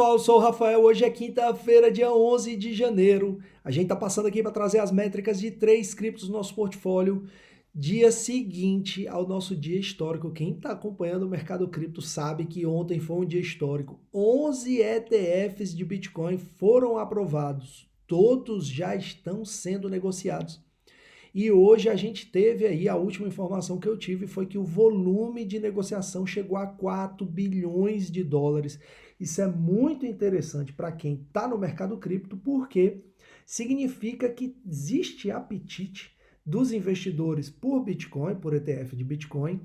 pessoal, eu sou o Rafael. Hoje é quinta-feira, dia 11 de janeiro. A gente está passando aqui para trazer as métricas de 3 criptos do nosso portfólio. Dia seguinte ao nosso dia histórico. Quem está acompanhando o mercado cripto sabe que ontem foi um dia histórico. 11 ETFs de Bitcoin foram aprovados. Todos já estão sendo negociados. E hoje a gente teve aí, a última informação que eu tive foi que o volume de negociação chegou a 4 bilhões de dólares. Isso é muito interessante para quem está no mercado cripto, porque significa que existe apetite dos investidores por Bitcoin, por ETF de Bitcoin,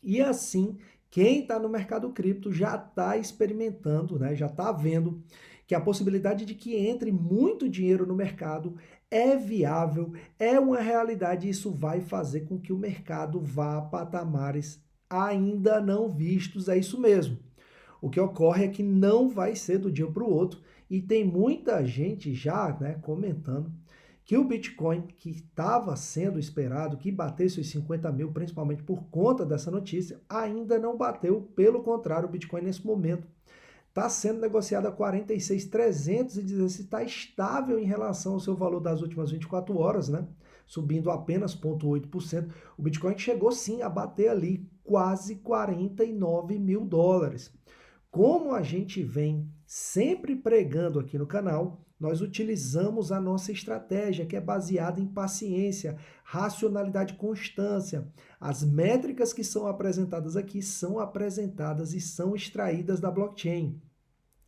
e assim quem está no mercado cripto já está experimentando, né? Já está vendo que a possibilidade de que entre muito dinheiro no mercado é viável, é uma realidade, e isso vai fazer com que o mercado vá a patamares ainda não vistos. É isso mesmo. O que ocorre é que não vai ser do dia para o outro, e tem muita gente já, né, comentando que o Bitcoin, que estava sendo esperado que batesse os 50 mil, principalmente por conta dessa notícia, ainda não bateu. Pelo contrário, o Bitcoin nesse momento está sendo negociado a 46.316, está estável em relação ao seu valor das últimas 24 horas, né? Subindo apenas 0,8%. O Bitcoin chegou sim a bater ali quase 49 mil dólares. Como a gente vem sempre pregando aqui no canal, nós utilizamos a nossa estratégia, que é baseada em paciência, racionalidade e constância. As métricas que são apresentadas aqui são apresentadas e são extraídas da blockchain.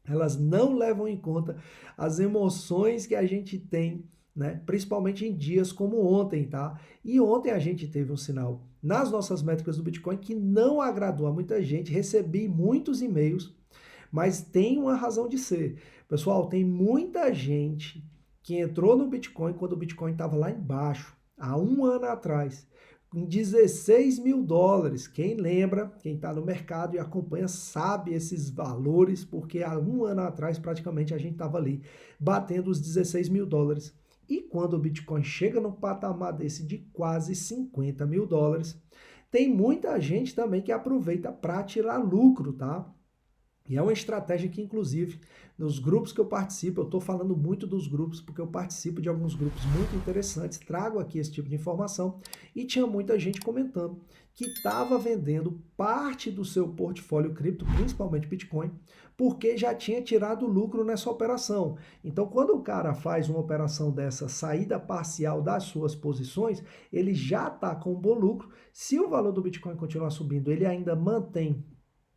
Elas não levam em conta as emoções que a gente tem, né? Principalmente em dias como ontem, tá? E ontem a gente teve um sinal nas nossas métricas do Bitcoin que não agradou a muita gente. Recebi muitos e-mails, mas tem uma razão de ser. Pessoal, tem muita gente que entrou no Bitcoin quando o Bitcoin estava lá embaixo, há um ano atrás, com 16 mil dólares. Quem lembra, quem está no mercado e acompanha, sabe esses valores, porque há um ano atrás praticamente a gente estava ali batendo os 16 mil dólares. E quando o Bitcoin chega no patamar desse de quase 50 mil dólares, tem muita gente também que aproveita para tirar lucro, tá? E é uma estratégia que, inclusive, nos grupos que eu participo, eu estou falando muito dos grupos, porque eu participo de alguns grupos muito interessantes, trago aqui esse tipo de informação, e tinha muita gente comentando que estava vendendo parte do seu portfólio cripto, principalmente Bitcoin, porque já tinha tirado lucro nessa operação. Então, quando o cara faz uma operação dessa, saída parcial das suas posições, ele já está com um bom lucro. Se o valor do Bitcoin continuar subindo, ele ainda mantém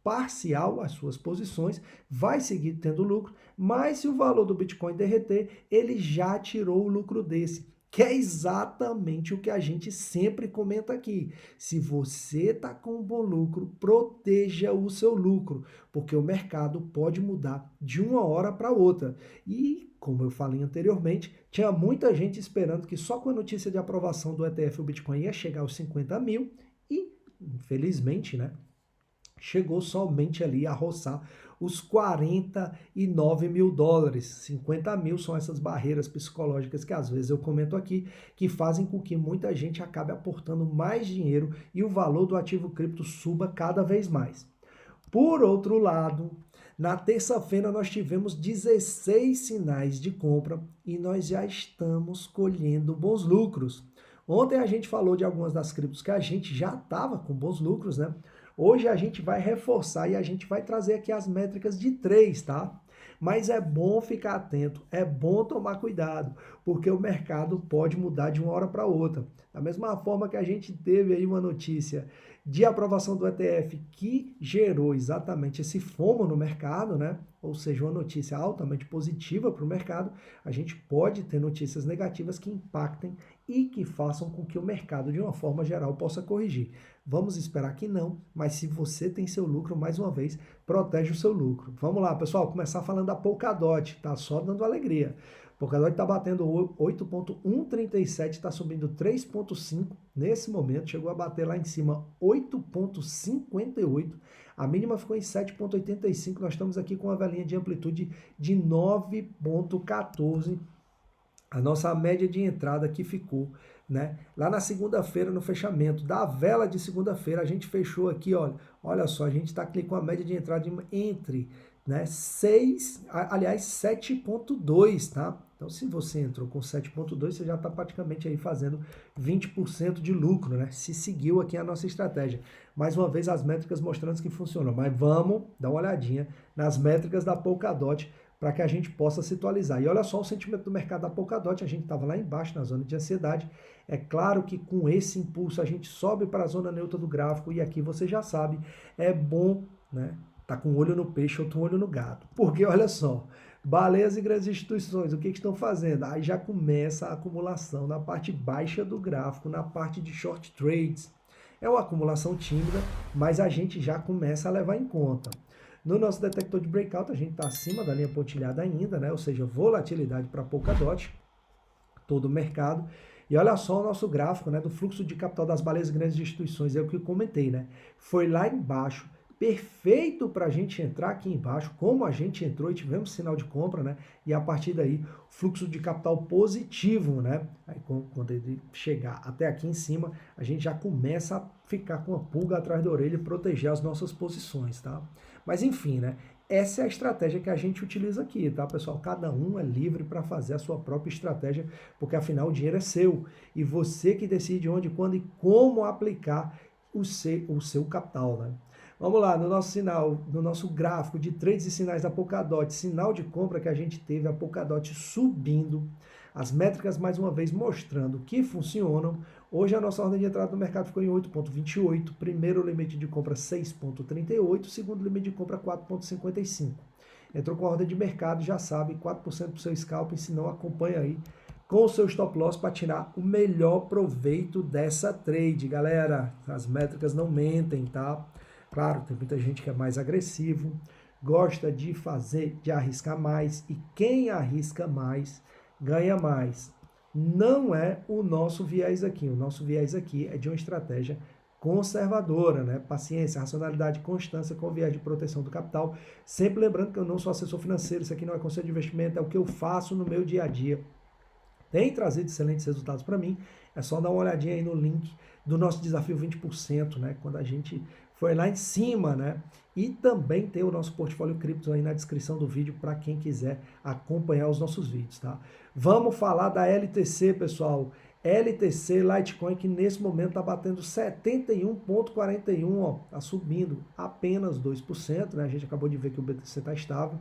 parcial as suas posições, vai seguir tendo lucro, mas se o valor do Bitcoin derreter, ele já tirou o lucro desse, que é exatamente o que a gente sempre comenta aqui. Se você está com um bom lucro, proteja o seu lucro, porque o mercado pode mudar de uma hora para outra. E, como eu falei anteriormente, tinha muita gente esperando que só com a notícia de aprovação do ETF o Bitcoin ia chegar aos 50 mil e, infelizmente, né, chegou somente ali a roçar os 49 mil dólares. 50 mil são essas barreiras psicológicas que às vezes eu comento aqui, que fazem com que muita gente acabe aportando mais dinheiro e o valor do ativo cripto suba cada vez mais. Por outro lado, na terça-feira nós tivemos 16 sinais de compra e nós já estamos colhendo bons lucros. Ontem a gente falou de algumas das criptos que a gente já estava com bons lucros, né? Hoje a gente vai reforçar e a gente vai trazer aqui as métricas de 3, tá? Mas é bom ficar atento, é bom tomar cuidado, porque o mercado pode mudar de uma hora para outra. Da mesma forma que a gente teve aí uma notícia de aprovação do ETF que gerou exatamente esse FOMO no mercado, né? Ou seja, uma notícia altamente positiva para o mercado, a gente pode ter notícias negativas que impactem e que façam com que o mercado, de uma forma geral, possa corrigir. Vamos esperar que não, mas se você tem seu lucro, mais uma vez, protege o seu lucro. Vamos lá, pessoal, começar falando da Polkadot, tá só dando alegria. Polkadot está batendo 8,137, está subindo 3,5 nesse momento, chegou a bater lá em cima 8,58, a mínima ficou em 7,85, nós estamos aqui com uma velinha de amplitude de 9,14, a nossa média de entrada que ficou, né? Lá na segunda-feira, no fechamento da vela de segunda-feira, a gente fechou aqui, olha só, a gente está aqui com a média de entrada entre né? 7,2, tá? Então, se você entrou com 7,2, você já está praticamente aí fazendo 20% de lucro, né? Se seguiu aqui a nossa estratégia. Mais uma vez, as métricas mostrando que funcionam. Mas vamos dar uma olhadinha nas métricas da Polkadot para que a gente possa se atualizar. E olha só o sentimento do mercado da Polkadot, a gente estava lá embaixo na zona de ansiedade. É claro que com esse impulso a gente sobe para a zona neutra do gráfico e aqui você já sabe, é bom, né? Tá com um olho no peixe, outro olho no gato. Porque olha só, baleias e grandes instituições, o que estão fazendo? Aí já começa a acumulação na parte baixa do gráfico, na parte de short trades. É uma acumulação tímida, mas a gente já começa a levar em conta. No nosso detector de breakout, a gente está acima da linha pontilhada ainda, né? Ou seja, volatilidade para Polkadot, todo o mercado. E olha só o nosso gráfico, né, do fluxo de capital das baleias e grandes instituições, é o que eu comentei, né? Foi lá embaixo, perfeito para a gente entrar aqui embaixo, como a gente entrou e tivemos sinal de compra, né? E a partir daí, fluxo de capital positivo, né? Aí quando ele chegar até aqui em cima, a gente já começa a ficar com a pulga atrás da orelha e proteger as nossas posições, tá? Mas enfim, né? Essa é a estratégia que a gente utiliza aqui, tá, pessoal? Cada um é livre para fazer a sua própria estratégia, porque afinal o dinheiro é seu. E você que decide onde, quando e como aplicar o seu capital, né? Vamos lá, no nosso sinal, no nosso gráfico de trades e sinais da Polkadot, sinal de compra que a gente teve, a Polkadot subindo, as métricas mais uma vez mostrando que funcionam. Hoje a nossa ordem de entrada no mercado ficou em 8,28, primeiro limite de compra 6,38, segundo limite de compra 4,55. Entrou com a ordem de mercado, já sabe, 4% do seu scalping, se não acompanha aí com o seu stop loss para tirar o melhor proveito dessa trade, galera. As métricas não mentem, tá? Claro, tem muita gente que é mais agressivo, gosta de arriscar mais, e quem arrisca mais ganha mais. Não é o nosso viés aqui. O nosso viés aqui é de uma estratégia conservadora, né? Paciência, racionalidade, constância com viés de proteção do capital. Sempre lembrando que eu não sou assessor financeiro, isso aqui não é conselho de investimento, é o que eu faço no meu dia a dia. Tem trazido excelentes resultados para mim. É só dar uma olhadinha aí no link do nosso desafio 20%, né? Quando a gente foi lá em cima, né? E também tem o nosso portfólio cripto aí na descrição do vídeo para quem quiser acompanhar os nossos vídeos, tá? Vamos falar da LTC, pessoal. LTC Litecoin que nesse momento está batendo 71,41, ó, tá subindo apenas 2%, né? A gente acabou de ver que o BTC está estável.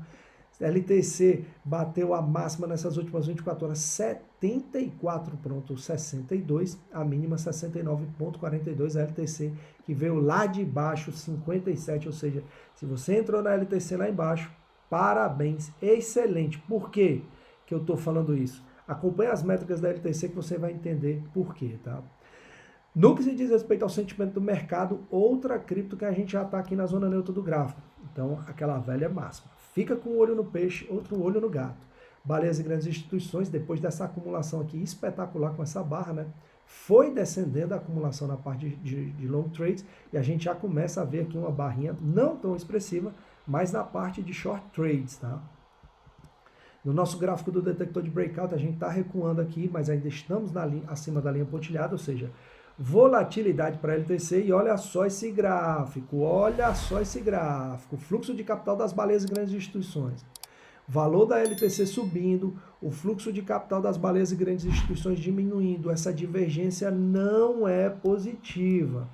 LTC bateu a máxima nessas últimas 24 horas, 74,62, a mínima 69,42, a LTC que veio lá de baixo, 57, ou seja, se você entrou na LTC lá embaixo, parabéns, excelente. Por quê que eu estou falando isso? Acompanhe as métricas da LTC que você vai entender por quê, tá? No que se diz respeito ao sentimento do mercado, outra cripto que a gente já está aqui na zona neutra do gráfico. Então, aquela velha máxima. Fica com um olho no peixe, outro olho no gato. Baleias e grandes instituições, depois dessa acumulação aqui espetacular com essa barra, né? Foi descendendo a acumulação na parte de long trades e a gente já começa a ver aqui uma barrinha não tão expressiva, mas na parte de short trades, tá? No nosso gráfico do detector de breakout, a gente está recuando aqui, mas ainda estamos acima da linha pontilhada, ou seja, volatilidade para LTC, e olha só esse gráfico, fluxo de capital das baleias e grandes instituições. Valor da LTC subindo, o fluxo de capital das baleias e grandes instituições diminuindo. Essa divergência não é positiva.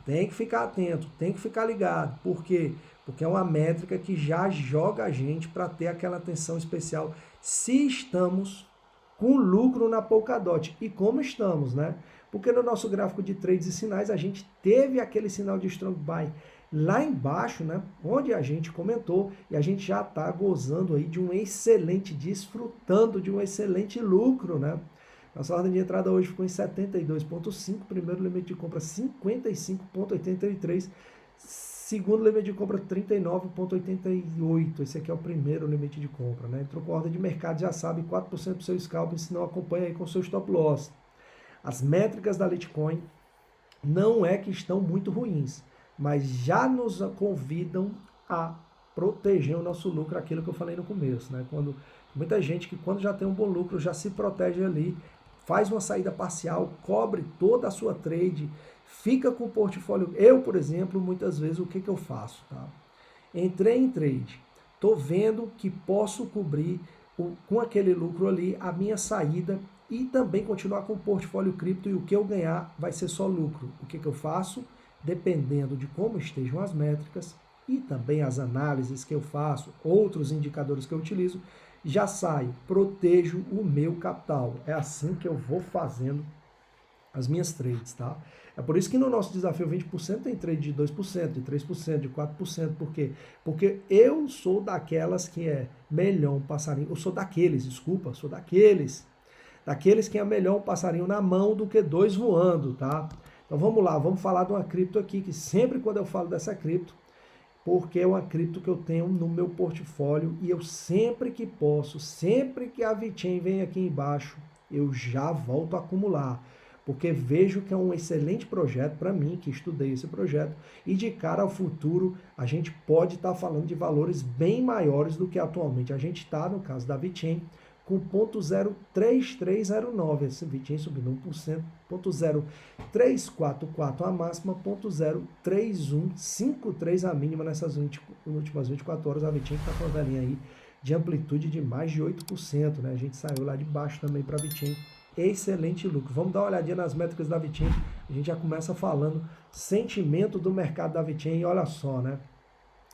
Tem que ficar atento, tem que ficar ligado. Por quê? Porque é uma métrica que já joga a gente para ter aquela atenção especial se estamos com lucro na Polkadot. E como estamos, né? Porque no nosso gráfico de trades e sinais, a gente teve aquele sinal de strong buy lá embaixo, né? Onde a gente comentou, e a gente já está gozando aí de um excelente, desfrutando de um excelente lucro, né? Nossa ordem de entrada hoje ficou em 72,5, primeiro limite de compra 55,83, segundo limite de compra 39,88. Esse aqui é o primeiro limite de compra, né? Entrou com ordem de mercado, já sabe, 4% do seu scalping, se não acompanha aí com o seu stop loss. As métricas da Litecoin não é que estão muito ruins, mas já nos convidam a proteger o nosso lucro, aquilo que eu falei no começo, né? Quando muita gente que quando já tem um bom lucro já se protege ali, faz uma saída parcial, cobre toda a sua trade, fica com o portfólio. Eu, por exemplo, muitas vezes o que eu faço, tá? Entrei em trade, Estou vendo que posso cobrir com aquele lucro ali a minha saída e também continuar com o portfólio cripto, e o que eu ganhar vai ser só lucro. O que eu faço? Dependendo de como estejam as métricas e também as análises que eu faço, outros indicadores que eu utilizo, já saio, protejo o meu capital. É assim que eu vou fazendo as minhas trades, tá? É por isso que no nosso desafio 20% tem trade de 2%, de 3%, de 4%. Por quê? Porque eu sou daquelas que é melhor um passarinho, eu sou daqueles que é melhor um passarinho na mão do que dois voando, tá? Então vamos lá, vamos falar de uma cripto aqui, que sempre quando eu falo dessa cripto, porque é uma cripto que eu tenho no meu portfólio e eu sempre que posso, sempre que a VeChain vem aqui embaixo, eu já volto a acumular, porque vejo que é um excelente projeto para mim, que estudei esse projeto, e de cara ao futuro a gente pode estar falando de valores bem maiores do que atualmente. A gente está, no caso da VeChain, com 0.03309, esse VeChain subindo 1%, 0.0344 a máxima, 0.3153 a mínima nessas últimas 24 horas. A VeChain está com uma velhinha aí de amplitude de mais de 8%, né? A gente saiu lá de baixo também para a VeChain. Excelente lucro. Vamos dar uma olhadinha nas métricas da VeChain. A gente já começa falando sentimento do mercado da VeChain. E olha só, né?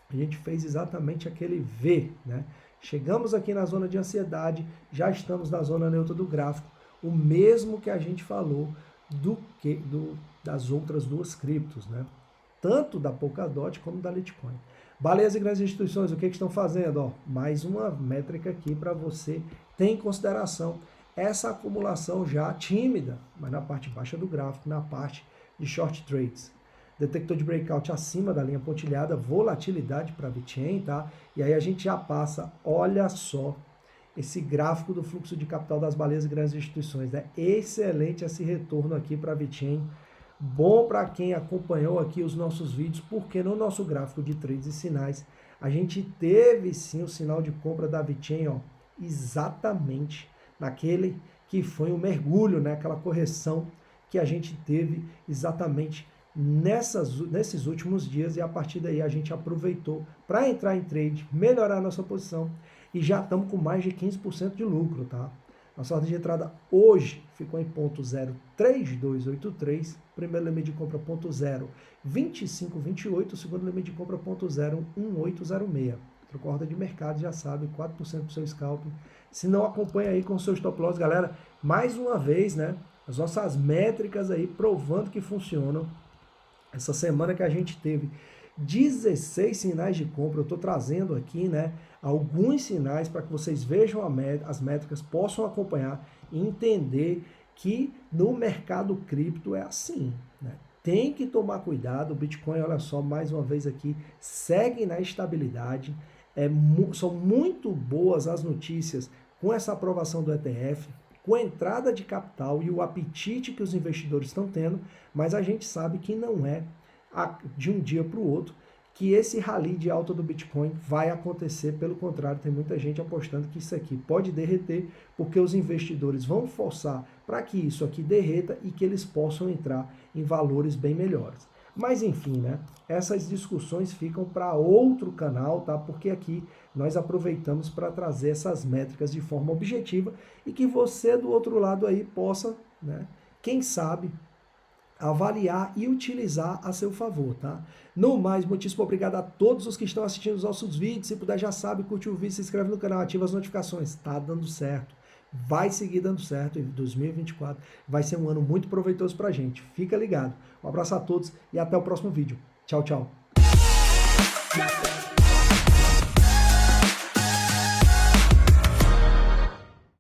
A gente fez exatamente aquele V, né? Chegamos aqui na zona de ansiedade, já estamos na zona neutra do gráfico, o mesmo que a gente falou das outras duas criptos, né? Tanto da Polkadot como da Litecoin. Baleias e grandes instituições, o que estão fazendo? Ó, mais uma métrica aqui para você ter em consideração essa acumulação já tímida, mas na parte baixa do gráfico, na parte de short trades. Detector de breakout acima da linha pontilhada, volatilidade para a VeChain, tá? E aí a gente já passa, olha só, esse gráfico do fluxo de capital das baleias e grandes instituições, né? Excelente esse retorno aqui para a VeChain. Bom para quem acompanhou aqui os nossos vídeos, porque no nosso gráfico de trades e sinais, a gente teve sim o sinal de compra da VeChain, ó, exatamente naquele que foi um mergulho, né? Aquela correção que a gente teve exatamente nesses últimos dias, e a partir daí a gente aproveitou para entrar em trade, melhorar a nossa posição e já estamos com mais de 15% de lucro, tá? Nossa ordem de entrada hoje ficou em 0.03283, primeiro limite de compra 0.2528, segundo limite de compra 0.01806. Troca a ordem de mercado, já sabe, 4% do seu scalp. Se não, acompanha aí com o seu stop loss, galera. Mais uma vez, né? As nossas métricas aí provando que funcionam. Essa semana que a gente teve 16 sinais de compra, eu estou trazendo aqui, né, alguns sinais para que vocês vejam as métricas, possam acompanhar e entender que no mercado cripto é assim, né? Tem que tomar cuidado. O Bitcoin, olha só, mais uma vez aqui, segue na estabilidade. São muito boas as notícias com essa aprovação do ETF, com a entrada de capital e o apetite que os investidores estão tendo, mas a gente sabe que não é de um dia para o outro que esse rally de alta do Bitcoin vai acontecer. Pelo contrário, tem muita gente apostando que isso aqui pode derreter, porque os investidores vão forçar para que isso aqui derreta e que eles possam entrar em valores bem melhores. Mas enfim, né? Essas discussões ficam para outro canal, tá? Porque aqui nós aproveitamos para trazer essas métricas de forma objetiva e que você do outro lado aí possa, né, quem sabe, avaliar e utilizar a seu favor, tá? No mais, muitíssimo obrigado a todos os que estão assistindo os nossos vídeos. Se puder, já sabe, curte o vídeo, se inscreve no canal, ativa as notificações. Tá dando certo. Vai seguir dando certo, e 2024 vai ser um ano muito proveitoso pra gente. Fica ligado. Um abraço a todos e até o próximo vídeo. Tchau, tchau.